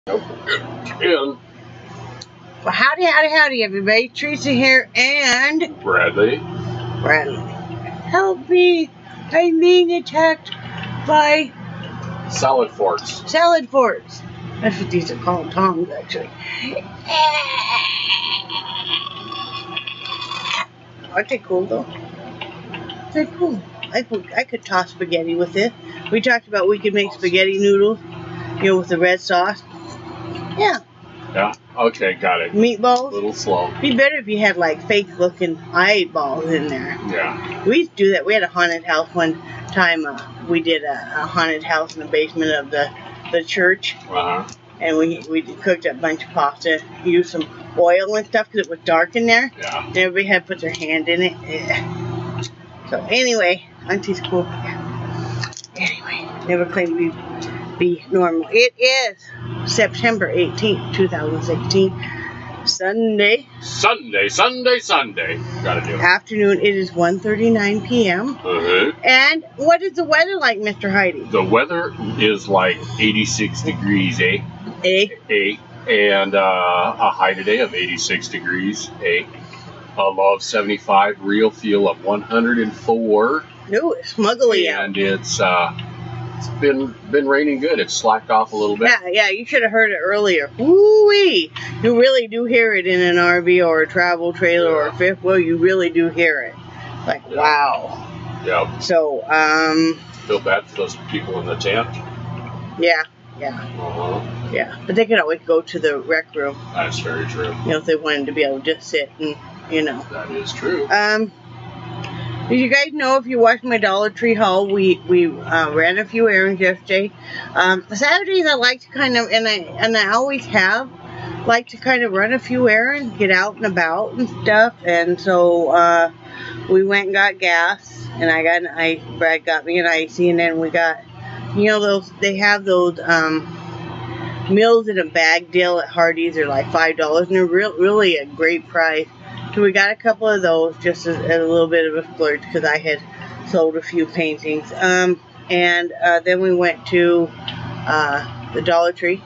And Well, howdy, everybody. Teresa here and Bradley. Help me. I'm being attacked by Salad forks. salad forks. That's what these are called, tongs, actually. Aren't they cool, though? They're cool. I could toss spaghetti with it. We talked about we could make spaghetti noodles, with the red sauce. Yeah. Yeah. Okay, got it. Meatballs. A little slow. Be better if you had like fake looking eyeballs in there. Yeah. We used to do that. We had a haunted house one time. We did a haunted house in the basement of the church. And we cooked a bunch of pasta, used some oil and stuff because it was dark in there. Yeah. And everybody had to put their hand in it. Yeah. So anyway, Auntie's cool. Yeah. Anyway, never claimed to be normal. It is September 18th, 2016. Sunday. Gotta do it. Afternoon. It is 1:39 p.m. And what is the weather like, Mr. Heide? The weather is like 86 degrees, eh? And a high today of 86 degrees, eh? A low of 75, real feel of 104. No, it's smuggly out. And it's been raining good. It's slacked off a little bit. Yeah, you should have heard it earlier. Woo-wee! You really do hear it in an RV or a travel trailer or a fifth wheel. You really do hear it. Like, wow. Yep. So, Feel bad for those people in the tent. Yeah. Uh-huh. Yeah, but they could always go to the rec room. That's very true. If they wanted to be able to just sit and, That is true. Did you guys know, if you watched my Dollar Tree haul, we ran a few errands yesterday. Saturdays I like to kind of, and I always have, like to kind of run a few errands, get out and about and stuff. And so we went and got gas, and Brad got me an icy, and then we got, they have those meals in a bag deal at Hardee's. They're like $5, and they're really a great price. So we got a couple of those just as a little bit of a splurge because I had sold a few paintings. And then we went to the Dollar Tree,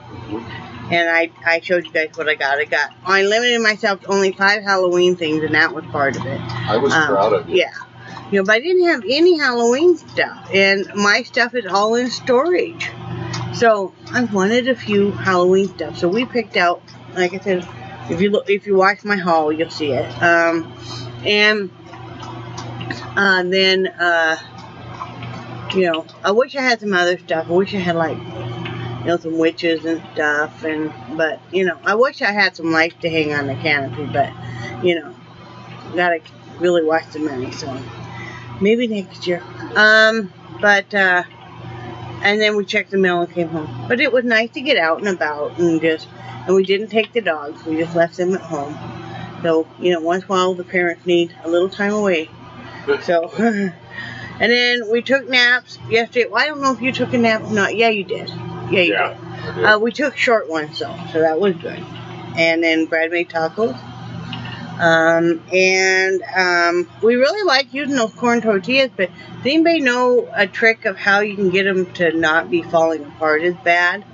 and I showed you guys what I got. I limited myself to only 5 Halloween things, and that was part of it. I was proud of you. Yeah. But I didn't have any Halloween stuff, and my stuff is all in storage. So I wanted a few Halloween stuff. So we picked out, like I said, if you watch my haul, you'll see it. Then I wish I had some other stuff. I wish I had some witches and stuff, but I wish I had some lights to hang on the canopy, but gotta really watch the money, so maybe next year. And then we checked the mail and came home. But it was nice to get out and about and we didn't take the dogs. We just left them at home. So, once in a while the parents need a little time away. So, and then we took naps yesterday. Well, I don't know if you took a nap or not. Yeah, you did. Yeah, you did. I did. We took short ones, though, so that was good. And then Brad made tacos. We really like using those corn tortillas, but does anybody know a trick of how you can get them to not be falling apart as bad?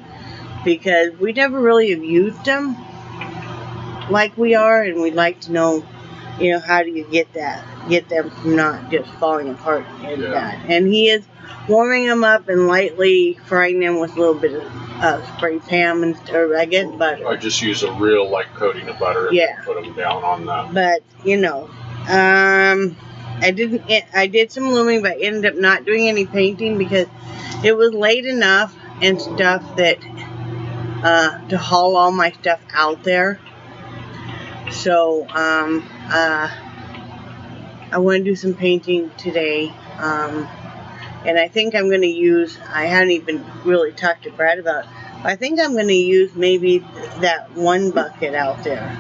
Because we never really have used them like we are, and we'd like to know, how do you get them from not just falling apart as bad. And he is warming them up and lightly frying them with a little bit of spray pan or I guess butter. I just use a real light coating of butter and put them down on that. But I did some looming, but I ended up not doing any painting because it was late enough and stuff that to haul all my stuff out there. So I want to do some painting today. And I think I'm going to use, I haven't even really talked to Brad about it, but I think I'm going to use maybe that one bucket out there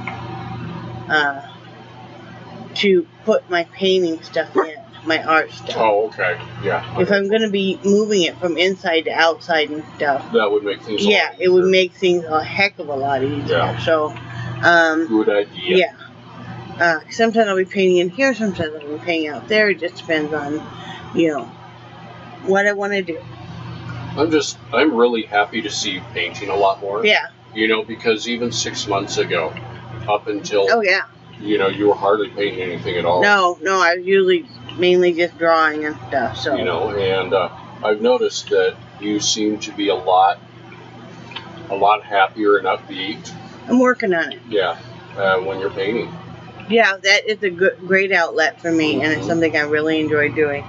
to put my painting stuff in, my art stuff. Oh, okay. Yeah. If I'm going to be moving it from inside to outside and stuff. That would make things a lot easier. It would make things a heck of a lot easier. Yeah. So, good idea. Yeah. Sometimes I'll be painting in here, sometimes I'll be painting out there. It just depends on, what I want to do. I'm really happy to see you painting a lot more. Yeah. You know, because even 6 months ago, up until Oh yeah. you know, you were hardly painting anything at all. No, I was usually mainly just drawing and stuff. So you know, and I've noticed that you seem to be a lot happier and upbeat. I'm working on it. Yeah, when you're painting. Yeah, that is a great outlet for me, and it's something I really enjoy doing.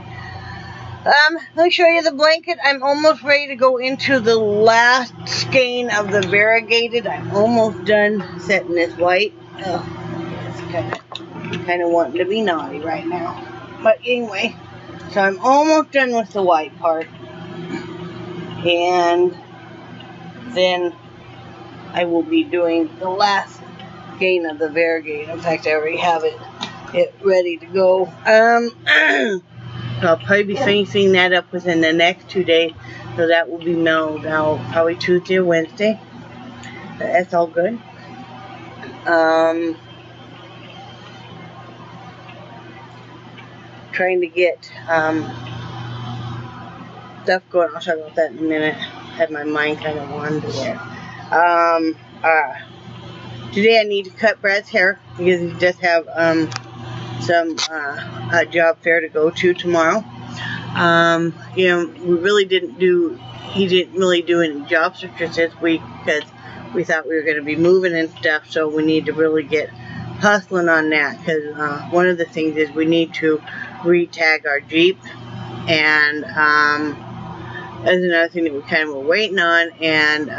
Let me show you the blanket. I'm almost ready to go into the last skein of the variegated. I'm almost done setting this white. It's kind of wanting to be naughty right now. But anyway, so I'm almost done with the white part. And then I will be doing the last skein of the variegated. In fact, I already have it ready to go. I'll probably be finishing that up within the next 2 days, so that will be milled out probably Tuesday or Wednesday. That's all good. Trying to get stuff going. I'll talk about that in a minute. Had my mind kind of wandered there. Today I need to cut Brad's hair because he does have a job fair to go to tomorrow. You know, he didn't really do any job searches this week because we thought we were going to be moving and stuff, so we need to really get hustling on that because one of the things is we need to re-tag our Jeep, and that's another thing that we kind of were waiting on, and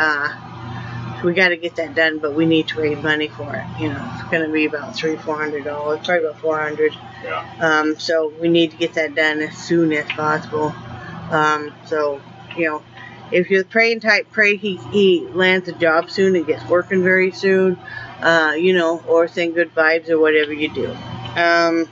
we got to get that done, but we need to raise money for it. You know, it's going to be about $300-400, probably about $400. Yeah. So we need to get that done as soon as possible. So, you know, if you're the praying type, pray he lands a job soon and gets working very soon. You know, or send good vibes or whatever you do. And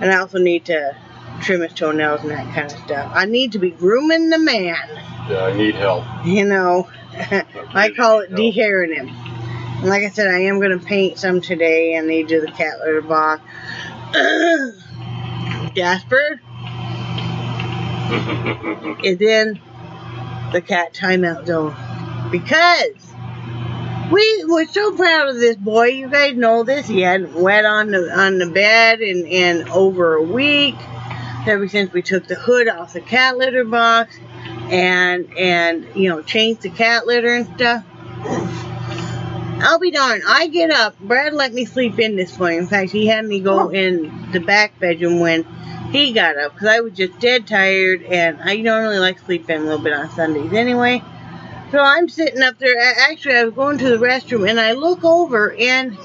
I also need to trim his toenails and that kind of stuff. I need to be grooming the man. Yeah, I need help. You know. I call it de-hairing him. And like I said, I am going to paint some today, and they do the cat litter box. Jasper is in the cat timeout zone because we were so proud of this boy. You guys know this. He hadn't wet on the bed in over a week. Ever since we took the hood off the cat litter box. And you know, change the cat litter and stuff. I'll be darned. I get up. Brad let me sleep in this morning. In fact, he had me go in the back bedroom when he got up because I was just dead tired, and I normally like to sleep in a little bit on Sundays anyway. So I'm sitting up there. Actually, I was going to the restroom, and I look over, and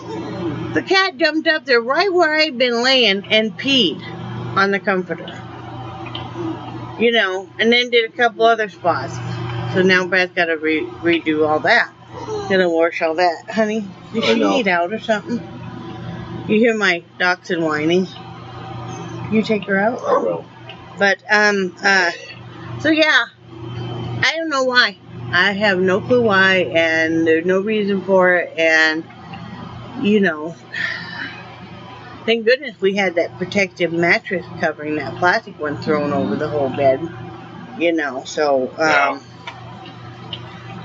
the cat jumped up there right where I'd been laying and peed on the comforter. You know, and then did a couple other spots. So now Brad's got to redo all that. Gonna wash all that. Honey, did she eat out or something? You hear my dachshund whining. You take her out? I will. But, so yeah. I don't know why. I have no clue why, and there's no reason for it, and, you know, thank goodness we had that protective mattress covering that plastic one thrown over the whole bed, you know, so, I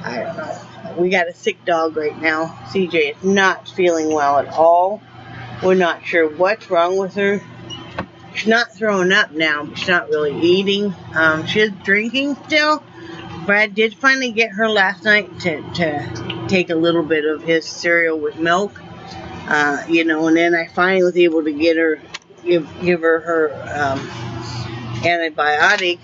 don't know. We got a sick dog right now. CJ is not feeling well at all. We're not sure what's wrong with her. She's not throwing up now, but she's not really eating. She's drinking still. Brad did finally get her last night to take a little bit of his cereal with milk. You know, and then I finally was able to get her, give her antibiotic.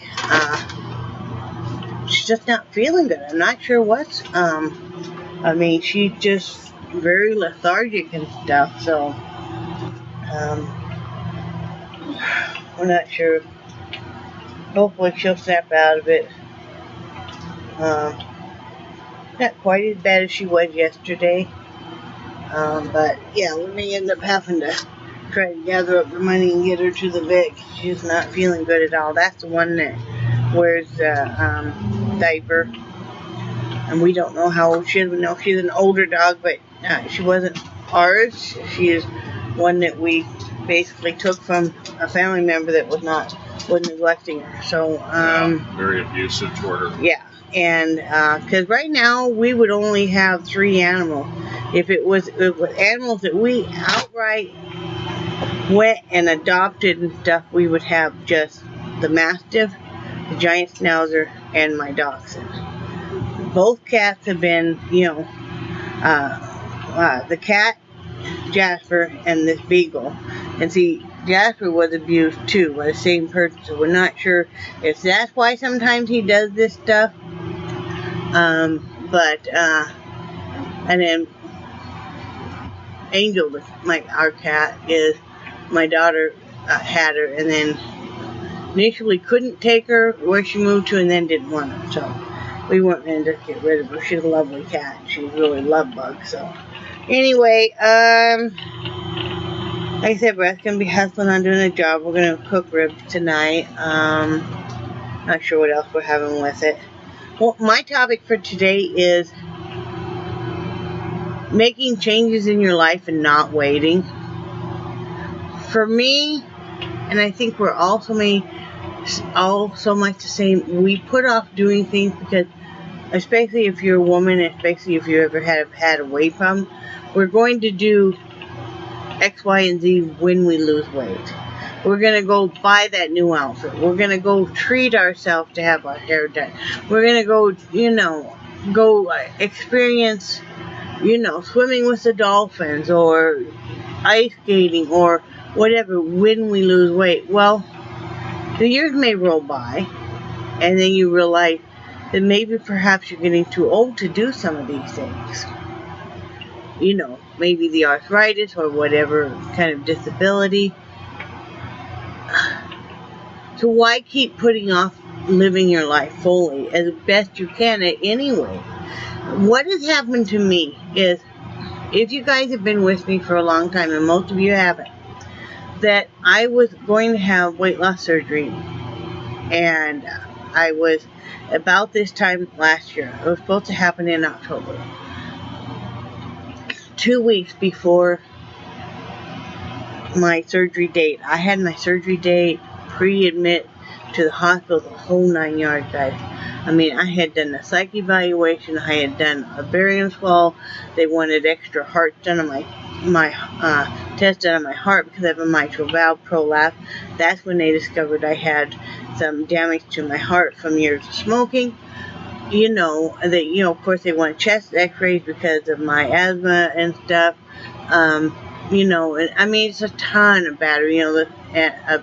She's just not feeling good. I'm not sure what's, I mean, she's just very lethargic and stuff, so, we're not sure. Hopefully she'll snap out of it. Not quite as bad as she was yesterday. But yeah, we may end up having to try to gather up the money and get her to the vet. She's not feeling good at all. That's the one that wears the diaper. And we don't know how old she is. We know she's an older dog, but she wasn't ours. She is one that we basically took from a family member that was neglecting her. So, very abusive toward her. Yeah. And because right now we would only have 3 animals. If it was animals that we outright went and adopted and stuff, we would have just the Mastiff, the Giant Schnauzer, and my Dachshund. Both cats have been, the cat, Jasper, and this Beagle. And see, Jasper was abused too by the same person, so we're not sure if that's why sometimes he does this stuff. And then Angel, our cat, is my daughter had her, and then initially couldn't take her where she moved to, and then didn't want her. So we weren't going to get rid of her. She's a lovely cat. She's really love bug. So anyway, like I said, Brett's going to be hustling on doing a job. We're going to cook ribs tonight. Not sure what else we're having with it. Well, my topic for today is making changes in your life and not waiting. For me, and I think we're all so much the same, we put off doing things because, especially if you're a woman, especially if you ever have had a weight problem, we're going to do X, Y, and Z when we lose weight. We're going to go buy that new outfit. We're going to go treat ourselves to have our hair done. We're going to go, go experience, swimming with the dolphins or ice skating or whatever when we lose weight. Well, the years may roll by, and then you realize that maybe perhaps you're getting too old to do some of these things. Maybe the arthritis or whatever kind of disability. So why keep putting off living your life fully as best you can anyway? What has happened to me is, if you guys have been with me for a long time, and most of you haven't, that I was going to have weight loss surgery, and I was about this time last year. It was supposed to happen in October. 2 weeks before my surgery date. I had my surgery date, pre-admit to the hospital, the whole 9 yards, guys. I mean, I had done a psych evaluation. I had done a barium swallow. They wanted extra heart done on my test done on my heart because I have a mitral valve prolapse. That's when they discovered I had some damage to my heart from years of smoking. Of course they want chest x-rays because of my asthma and stuff. And I mean, it's a ton of battery, of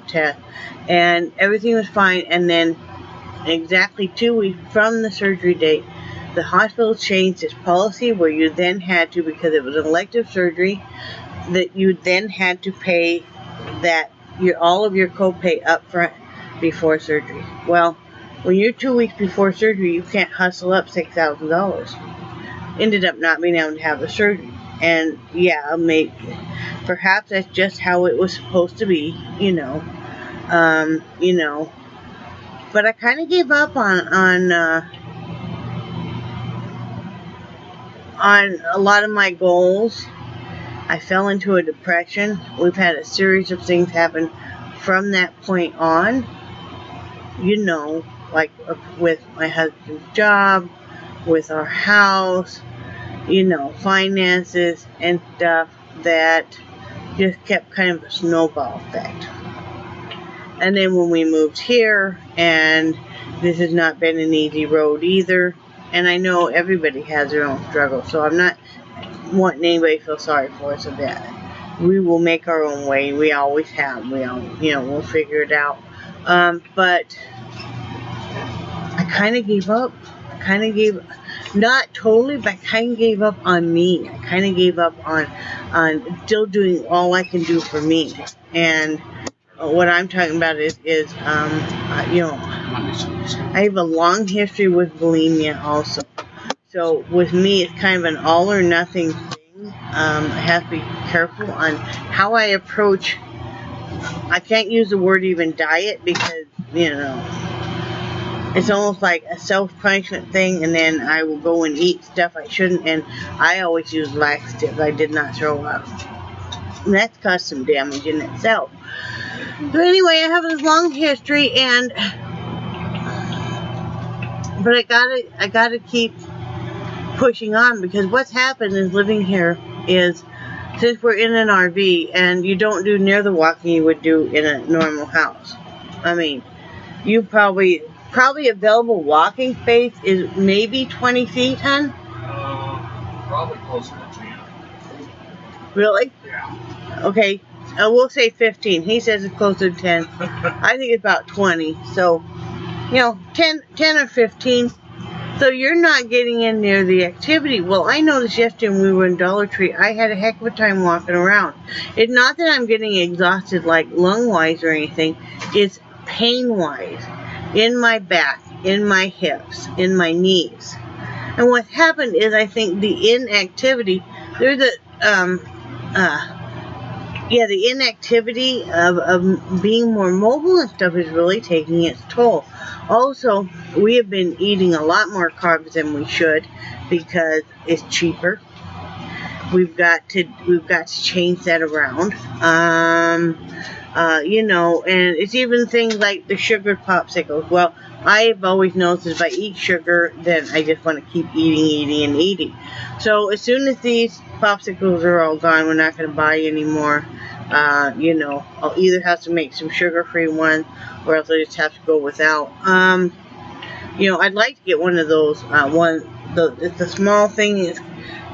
tests. And everything was fine. And then exactly 2 weeks from the surgery date, the hospital changed its policy where you then had to, because it was an elective surgery, that you then had to pay all of your copay up front before surgery. Well, when you're 2 weeks before surgery, you can't hustle up $6,000. Ended up not being able to have the surgery. And yeah, maybe perhaps that's just how it was supposed to be, But I kind of gave up on a lot of my goals. I fell into a depression. We've had a series of things happen from that point on. Like with my husband's job, with our house, finances and stuff that just kept kind of a snowball effect. And then when we moved here, and this has not been an easy road either, and I know everybody has their own struggle, so I'm not wanting anybody to feel sorry for us of that. We will make our own way. We always have. We'll figure it out. But I kind of gave up. Not totally, but I kind of gave up on me. I kind of gave up on still doing all I can do for me. And what I'm talking about is I have a long history with bulimia also. So with me, it's kind of an all or nothing thing. I have to be careful on how I approach. I can't use the word even diet because, it's almost like a self-punishment thing, and then I will go and eat stuff I shouldn't, and I always use laxatives. I did not throw up. And that's caused some damage in itself. So anyway, I have this long history, and But I gotta keep pushing on, because what's happened is living here is, since we're in an RV and you don't do near the walking you would do in a normal house. I mean, you probably available walking space is maybe 20 feet, hon? Probably closer to 10. Really? Yeah. Okay, we'll say 15. He says it's closer to 10. I think it's about 20. So, 10 or 15. So you're not getting in near the activity. Well, I noticed yesterday when we were in Dollar Tree, I had a heck of a time walking around. It's not that I'm getting exhausted like lung-wise or anything. It's pain-wise. In my back, in my hips, in my knees. And what happened is, I think the inactivity, the inactivity of being more mobile and stuff is really taking its toll. Also, we have been eating a lot more carbs than we should because it's cheaper. We've got to change that around. And it's even things like the sugared popsicles. Well, I've always noticed if I eat sugar, then I just want to keep eating. So as soon as these popsicles are all gone, we're not going to buy any more. I'll either have to make some sugar-free ones, or else I just have to go without. I'd like to get one of those. It's a small thing.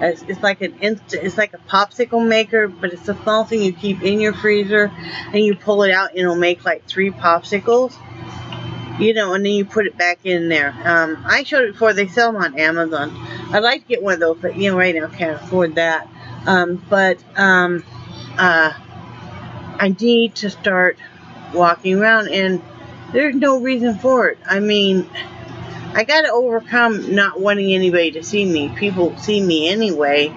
It's like it's like a popsicle maker, but it's a small thing you keep in your freezer, and you pull it out, and it'll make like 3 popsicles. And then you put it back in there. I showed it before. They sell them on Amazon. I'd like to get one of those, but right now I can't afford that. I need to start walking around, and there's no reason for it. I mean, I got to overcome not wanting anybody to see me. People see me anyway,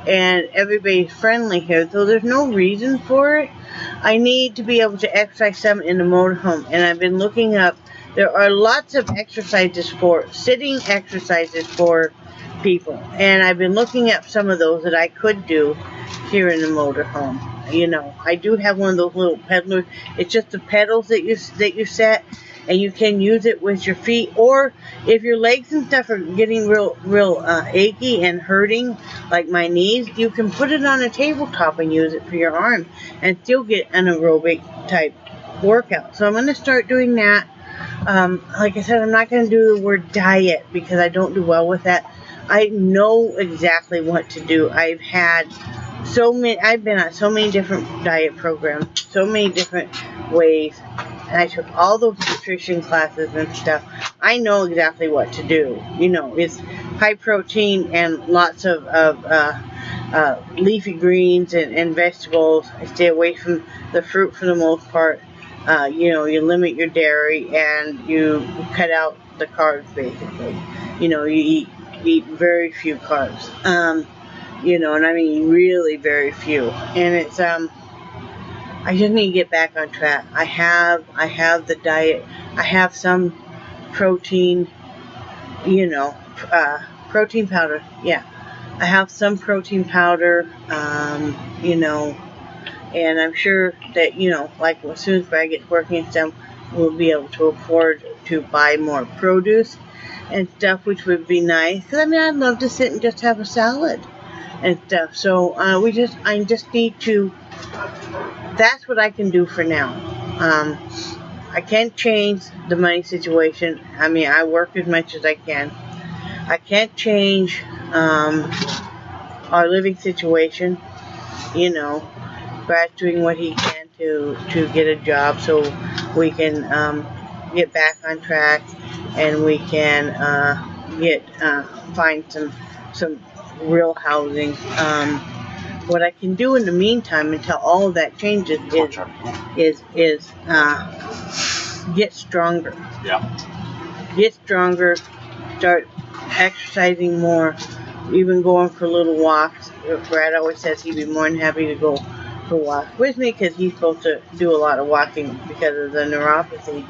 and everybody's friendly here, so there's no reason for it. I need to be able to exercise some in the motorhome, and I've been looking up. There are lots of sitting exercises for people, and I've been looking up some of those that I could do here in the motorhome. I do have one of those little pedalers. It's just the pedals that you set, and you can use it with your feet, or if your legs and stuff are getting real achy and hurting, like my knees, you can put it on a tabletop and use it for your arms and still get an aerobic type workout. So I'm going to start doing that. Like I said, I'm not going to do the word diet because I don't do well with that. I know exactly what to do. I've been on so many different diet programs, so many different ways, and I took all those nutrition classes and stuff. I know exactly what to do. It's high protein and lots of leafy greens and vegetables. I stay away from the fruit for the most part. You limit your dairy and you cut out the carbs, basically. You eat very few carbs. And I mean really very few. And it's I just need to get back on track. I have the diet. I have some protein, protein powder. Yeah. I have some protein powder, and I'm sure that, like as soon as Brad gets working and stuff, we'll be able to afford to buy more produce and stuff, which would be nice. Because, I'd love to sit and just have a salad and stuff. So, I just need to, that's what I can do for now. I can't change the money situation. I work as much as I can. I can't change, our living situation. Brad's doing what he can to get a job so we can get back on track, and we can find some real housing. What I can do in the meantime until all of that changes is get stronger. Yeah. Get stronger. Start exercising more. Even going for little walks. Brad always says he'd be more than happy to go for walks with me because he's supposed to do a lot of walking because of the neuropathy.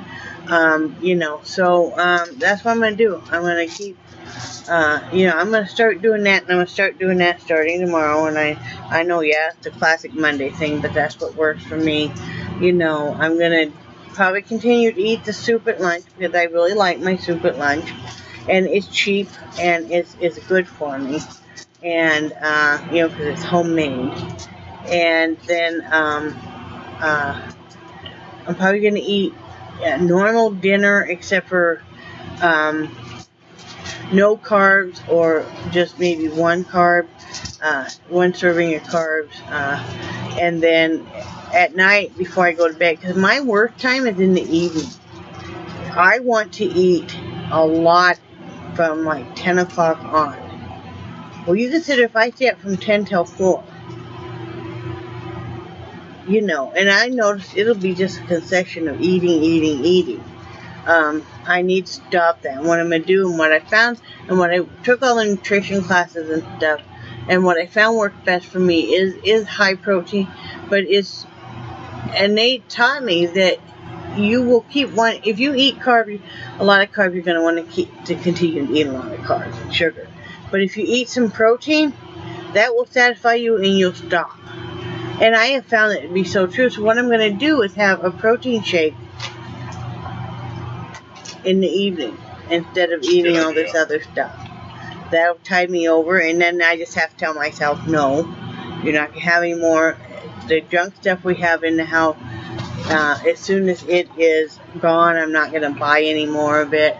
So that's what I'm going to do. I'm going to keep, I'm going to start doing that, and I'm going to start doing that starting tomorrow. And I know, it's the classic Monday thing, but that's what works for me. I'm going to probably continue to eat the soup at lunch because I really like my soup at lunch. and it's cheap and it's good for me, and you know, because it's homemade. And then I'm probably gonna eat a normal dinner except for no carbs, or just maybe one carb, one serving of carbs, and then at night before I go to bed, because my work time is in the evening. I want to eat a lot from like 10 o'clock on. Well, you consider if I stay up from 10 till 4, you know, and I notice it'll be just a concession of eating. I need to stop that. And what I'm going to do, and what I found, and what I took all the nutrition classes and stuff, and what I found worked best for me is high protein, but and they taught me that you will keep wanting, if you eat carbs, a lot of carbs, you're going to want to continue to eat a lot of carbs and sugar. But if you eat some protein, that will satisfy you and you'll stop. And I have found it to be so true. So what I'm going to do is have a protein shake in the evening instead of eating all this other stuff. That'll tide me over, and then I just have to tell myself, no, you're not going to have any more. The junk stuff we have in the house, as soon as it is gone, I'm not going to buy any more of it.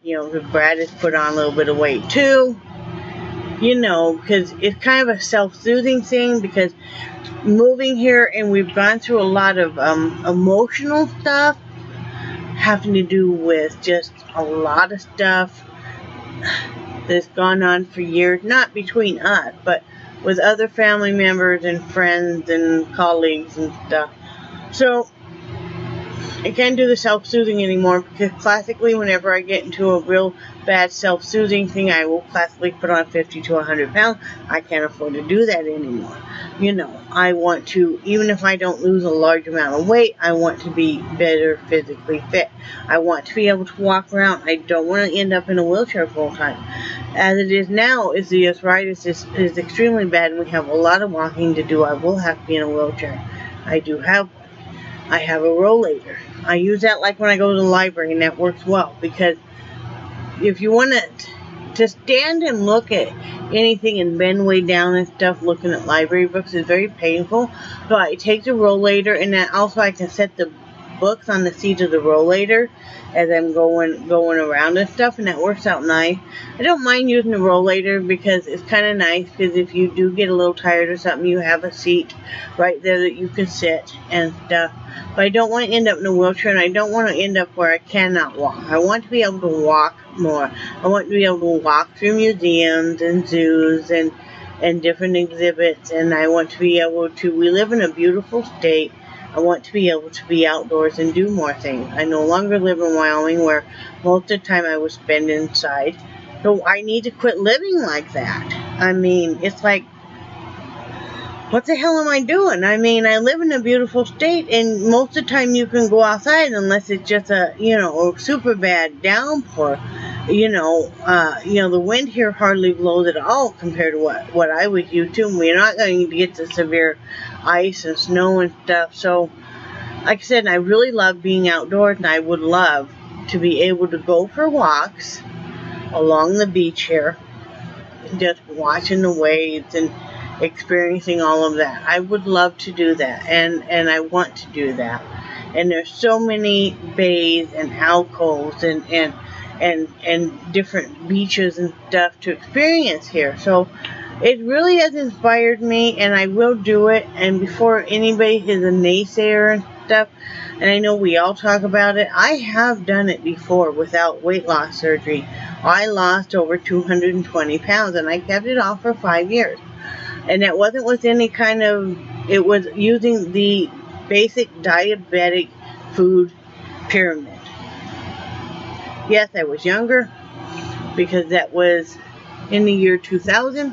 You know, Brad has put on a little bit of weight too. You know, because it's kind of a self-soothing thing, because moving here, and we've gone through a lot of emotional stuff, having to do with just a lot of stuff that's gone on for years, not between us, but with other family members and friends and colleagues and stuff. So I can't do the self-soothing anymore, because classically, whenever I get into a real bad self-soothing thing, I will classically put on 50 to 100 pounds. I can't afford to do that anymore. You know, I want to, even if I don't lose a large amount of weight, I want to be better physically fit. I want to be able to walk around. I don't want to end up in a wheelchair full time. As it is now, the arthritis is extremely bad, and we have a lot of walking to do. I will have to be in a wheelchair. I do have one. I have a rollator. I use that like when I go to the library, and that works well, because if you want to stand and look at anything and bend way down and stuff looking at library books is very painful. So I take the rollator, and then also I can set the books on the seat of the rollator as I'm going around and stuff, and that works out nice. I don't mind using the rollator because it's kind of nice, because if you do get a little tired or something, you have a seat right there that you can sit and stuff. But I don't want to end up in a wheelchair, and I don't want to end up where I cannot walk. I want to be able to walk more. I want to be able to walk through museums and zoos and different exhibits, and I want to be able to, we live in a beautiful state. I want to be able to be outdoors and do more things. I no longer live in Wyoming, where most of the time I would spend inside. So I need to quit living like that. I mean, it's like, what the hell am I doing? I mean, I live in a beautiful state, and most of the time you can go outside unless it's just a super bad downpour. The wind here hardly blows at all compared to what I was used to. We're not going to get the severe ice and snow and stuff. So, like I said, I really love being outdoors, and I would love to be able to go for walks along the beach here, just watching the waves and experiencing all of that. I would love to do that, and I want to do that. And there's so many bays and alcoves and different beaches and stuff to experience here. So it really has inspired me, and I will do it. And before anybody is a naysayer and stuff, and I know we all talk about it, I have done it before without weight loss surgery. I lost over 220 pounds, and I kept it off for 5 years. And that wasn't with any kind of, it was using the basic diabetic food pyramid. Yes, I was younger, because that was in the year 2000.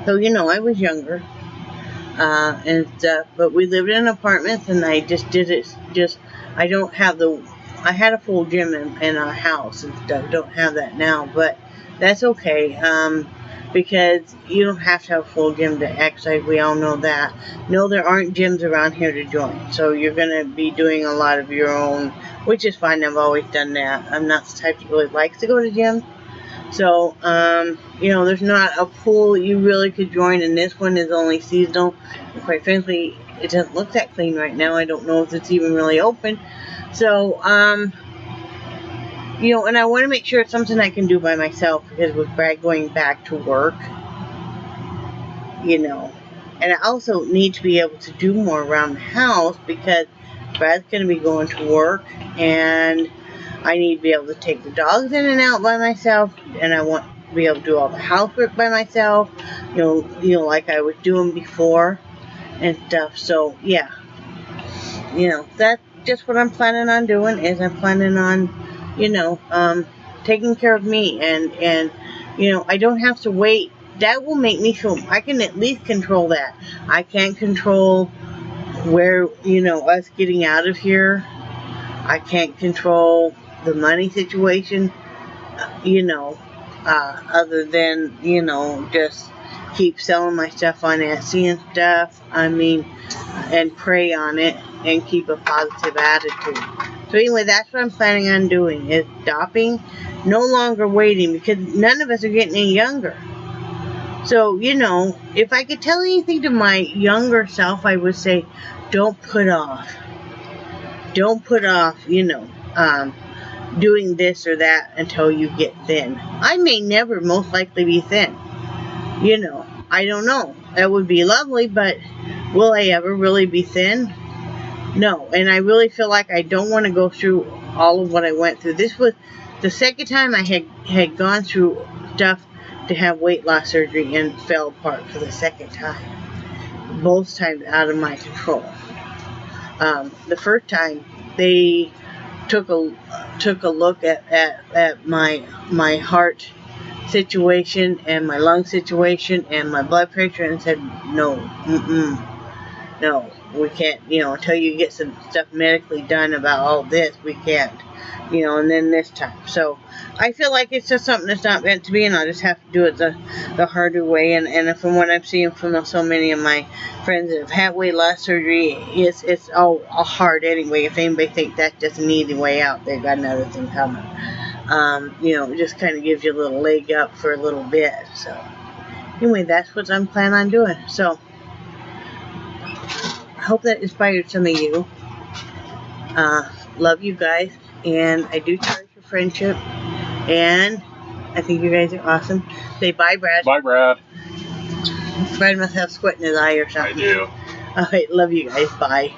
So, I was younger. And stuff. But we lived in apartments, and I just did it, I had a full gym in our house and stuff. Don't have that now, but that's okay. Because you don't have to have a full gym to exercise. We all know that. No, there aren't gyms around here to join. So you're going to be doing a lot of your own which is fine. I've always done that. I'm not the type that really likes to go to gym. So, you know, there's not a pool you really could join, and this one is only seasonal. And quite frankly, it doesn't look that clean right now. I don't know if it's even really open. So, you know, and I want to make sure it's something I can do by myself, because with Brad going back to work, you know, and I also need to be able to do more around the house, because Brad's going to be going to work, and I need to be able to take the dogs in and out by myself, and I want to be able to do all the housework by myself, you know, like I was doing before and stuff. So, yeah, you know, that's just what I'm planning on doing, is I'm planning on, you know, taking care of me, and, you know, I don't have to wait. That will make me feel, I can at least control that. I can't control where, you know, us getting out of here. I can't control the money situation, you know, other than, you know, just keep selling my stuff on Etsy and stuff. I mean, and pray on it and keep a positive attitude. So anyway, that's what I'm planning on doing, is stopping, no longer waiting, because none of us are getting any younger. So, you know, if I could tell anything to my younger self, I would say, don't put off. Don't put off, you know, doing this or that until you get thin. I may never most likely be thin. You know, I don't know. That would be lovely, but will I ever really be thin? No. And I really feel like I don't want to go through all of what I went through. This was the second time I had gone through stuff to have weight loss surgery and fell apart for the second time. Both times out of my control. The first time they took a look at my heart situation and my lung situation and my blood pressure and said, no, no, we can't, you know, until you get some stuff medically done about all this, we can't, you know. And then this time, so I feel like it's just something that's not meant to be, and I'll just have to do it the harder way. And from what I'm seeing from so many of my friends that have had weight loss surgery, it's all hard anyway. If anybody thinks that's just an easy way out, they've got another thing coming. You know, it just kind of gives you a little leg up for a little bit. So anyway, that's what I'm planning on doing. So I hope that inspired some of you. Love you guys, and I do cherish your friendship, and I think you guys are awesome. Say bye, Brad. Bye, Brad. Brad must have sweat in his eye or something. I do. Alright, love you guys. Bye.